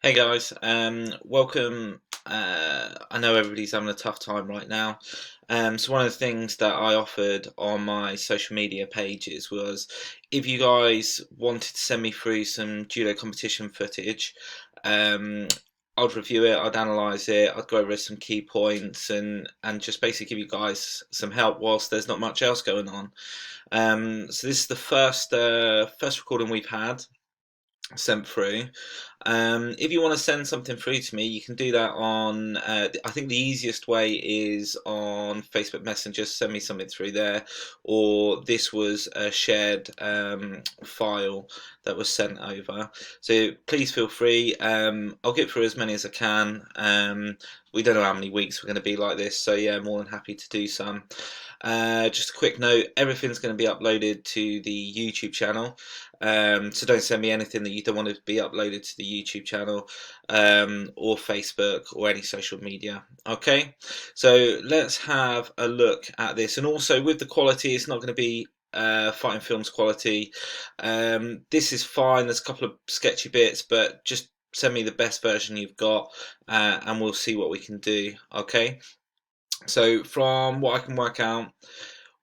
Hey guys, welcome. I know everybody's having a tough time right now. So one of the things that I offered on my social media pages was if you guys wanted to send me through some judo competition footage, um, I'd review it, I'd analyse it, I'd go over some key points and just basically give you guys some help whilst there's not much else going on. So this is the first recording we've had sent through. If you want to send something through to me, you can do that on. I think the easiest way is on Facebook Messenger. Send me something through there, or this was a shared file that was sent over. So please feel free. I'll get through as many as I can. We don't know how many weeks we're going to be like this, so yeah, more than happy to do some. Just a quick note: everything's going to be uploaded to the YouTube channel. So don't send me anything that you don't want to be uploaded to the YouTube channel or Facebook or any social media. Okay, so let's have a look at this. And also with the quality, it's not going to be Fighting Films quality. This is fine. There's a couple of sketchy bits, but just send me the best version you've got, and we'll see what we can do. Okay. So from what I can work out,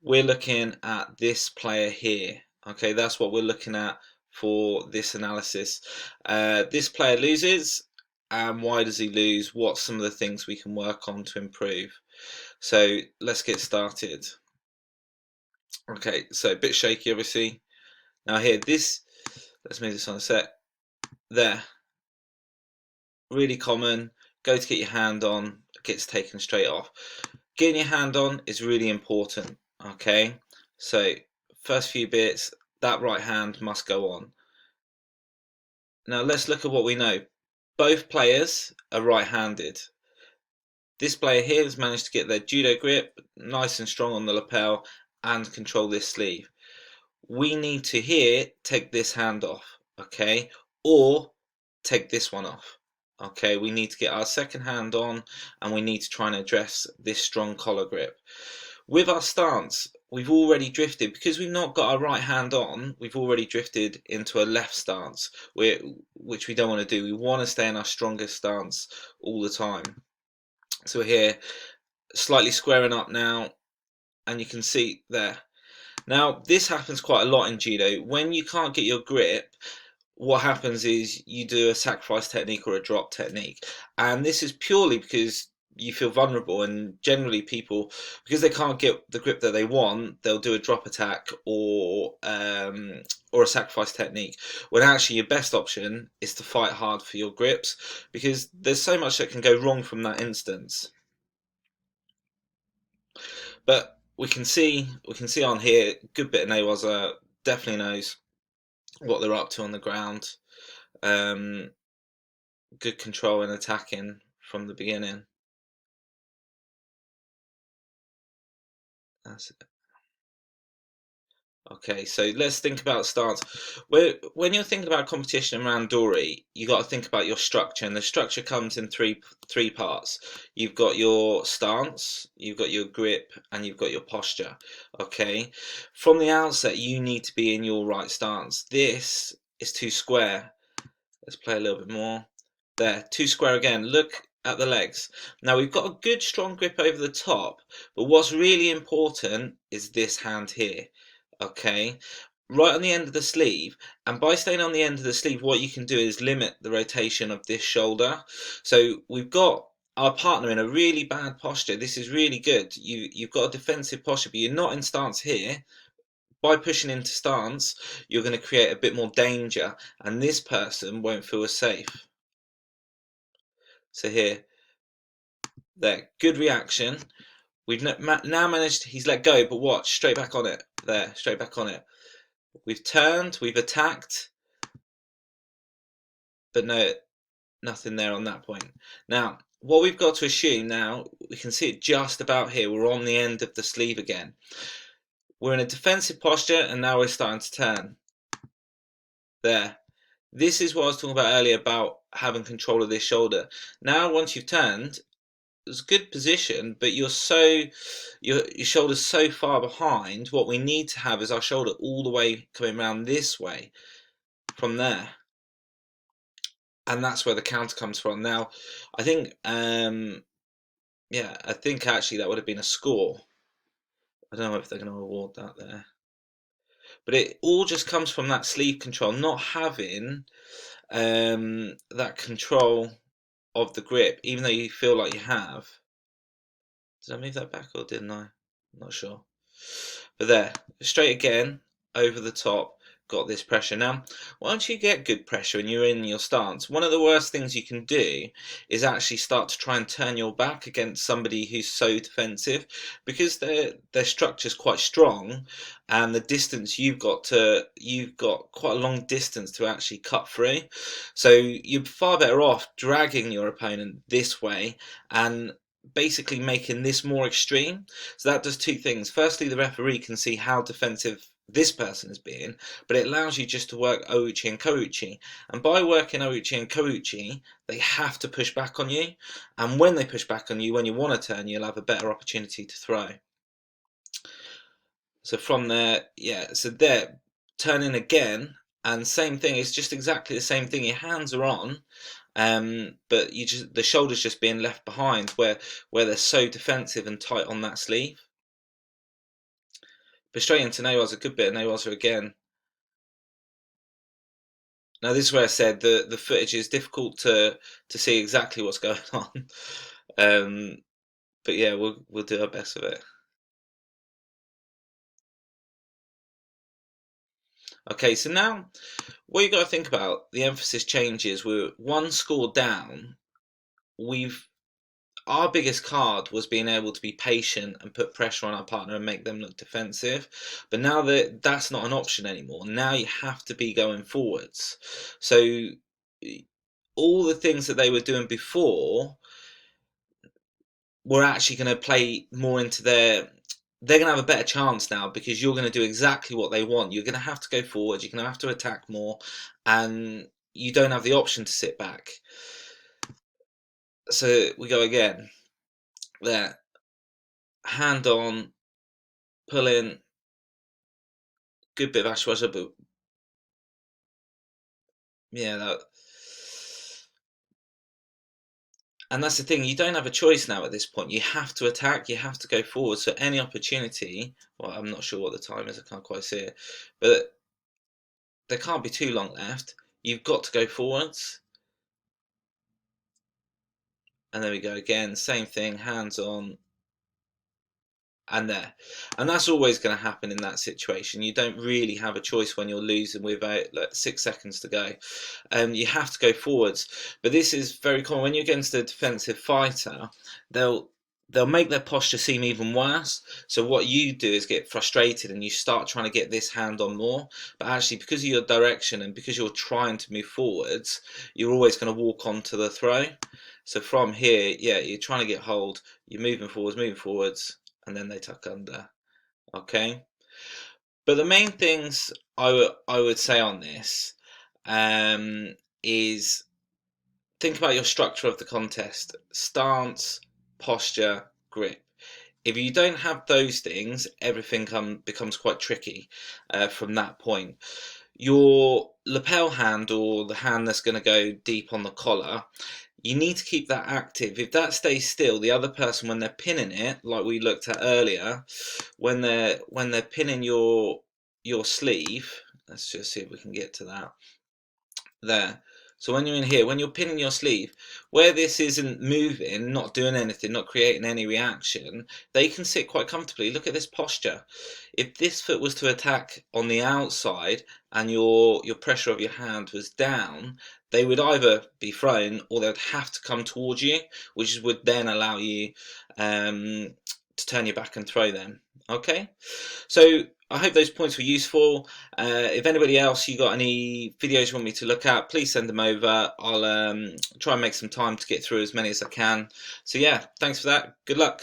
we're looking at this player here. Okay, that's what we're looking at for this analysis. This player loses, and why does he lose? What's some of the things we can work on to improve? So let's get started. Okay, so a bit shaky, obviously. Now here, let's move this on a sec. There, really common. Go to get your hand on, gets taken straight off. Getting your hand on is really important. Okay, so first few bits, that right hand must go on. Now let's look at what we know. Both players are right-handed. This player here has managed to get their judo grip nice and strong on the lapel and control this sleeve. We need to here take this hand off, okay, or take this one off. Okay, we need to get our second hand on and we need to try and address this strong collar grip. With our stance, we've already drifted, because we've not got our right hand on, we've already drifted into a left stance, which we don't want to do. We want to stay in our strongest stance all the time. So we're here, slightly squaring up now, and you can see there. Now, this happens quite a lot in judo. When you can't get your grip, what happens is you do a sacrifice technique or a drop technique. And this is purely because you feel vulnerable, and generally people, because they can't get the grip that they want, they'll do a drop attack or a sacrifice technique, when actually your best option is to fight hard for your grips, because there's so much that can go wrong from that instance. But we can see on here, good bit of Nawaza definitely knows what they're up to on the ground. Um, Good control and attacking from the beginning. That's it. Okay, so let's think about stance. When you're thinking about competition around Dory, you got to think about your structure, and the structure comes in three parts. You've got your stance, you've got your grip, and you've got your posture. Okay, from the outset, you need to be in your right stance. This is too square. Let's play a little bit more. There, too square again. Look at the legs. Now we've got a good strong grip over the top, but what's really important is this hand here. Okay, right on the end of the sleeve, and by staying on the end of the sleeve, what you can do is limit the rotation of this shoulder. So we've got our partner in a really bad posture. This is really good. You've got a defensive posture, but you're not in stance here. By pushing into stance, you're going to create a bit more danger, and this person won't feel as safe. So here, there, good reaction. We've now managed, he's let go, but watch, straight back on it. There, straight back on it. We've turned, we've attacked, but no, nothing there on that point. Now, what we've got to assume now, we can see it just about here. We're on the end of the sleeve again. We're in a defensive posture, and now we're starting to turn. There. This is what I was talking about earlier about having control of this shoulder. Now, once you've turned, it's a good position, but your shoulder's so far behind. What we need to have is our shoulder all the way coming around this way from there. and that's where the counter comes from. Now, I think, yeah, I think actually that would have been a score. I don't know if they're going to award that there. But it all just comes from that sleeve control, not having that control of the grip, even though you feel like you have. Did I move that back or didn't I? I'm not sure. But there, straight again, over the top, got this pressure. Now, once you get good pressure and you're in your stance, one of the worst things you can do is actually start to try and turn your back against somebody who's so defensive, because their structure's quite strong, and the distance you've got quite a long distance to actually cut through. So you're far better off dragging your opponent this way and basically making this more extreme. So that does two things. Firstly, the referee can see how defensive this person is being, but it allows you just to work ouchi and kouchi. And by working ouchi and kouchi, they have to push back on you. And when they push back on you, when you want to turn, you'll have a better opportunity to throw. So from there, yeah, so there, turning again, and same thing, it's just exactly the same thing. Your hands are on, but the shoulders just being left behind where they're so defensive and tight on that sleeve. But straight into Nawaza, a good bit of Nawaza again. Now this is where I said the footage is difficult to see exactly what's going on, but yeah, we'll do our best with it. Okay, so now what you got to think about, the emphasis changes. We're one score down. Our biggest card was being able to be patient and put pressure on our partner and make them look defensive. But now that's not an option anymore. Now you have to be going forwards. So all the things that they were doing before were actually going to play more into they're going to have a better chance now, because you're going to do exactly what they want. You're going to have to go forward. You're going to have to attack more, and you don't have the option to sit back. So we go again. There. Hand on, pull in, good bit of ashwasher, but yeah, and that's the thing, you don't have a choice now at this point. You have to attack, you have to go forward. So any opportunity, well, I'm not sure what the time is, I can't quite see it, but there can't be too long left. You've got to go forwards. And there we go again, same thing, hands on, and there. And that's always going to happen in that situation. You don't really have a choice when you're losing with about 6 seconds to go. You have to go forwards. But this is very common when you're against a defensive fighter. They'll make their posture seem even worse. So what you do is get frustrated and you start trying to get this hand on more. But actually, because of your direction and because you're trying to move forwards, you're always going to walk onto the throw. So from here, yeah, you're trying to get hold, you're moving forwards, and then they tuck under. Okay, but the main things I would say on this is think about your structure of the contest: stance, posture, grip. If you don't have those things, everything becomes quite tricky from that point. Your lapel hand, or the hand that's going to go deep on the collar, you need to keep that active. If that stays still, the other person, when they're pinning it, like we looked at earlier, when they're pinning your sleeve, let's just see if we can get to that. There. So when you're in here, when you're pinning your sleeve, where this isn't moving, not doing anything, not creating any reaction, they can sit quite comfortably. Look at this posture. If this foot was to attack on the outside and your pressure of your hand was down, they would either be thrown or they would have to come towards you, which would then allow you to turn your back and throw them. Okay, so I hope those points were useful. If anybody else, you got any videos you want me to look at, please send them over. I'll try and make some time to get through as many as I can. So yeah, thanks for that. Good luck.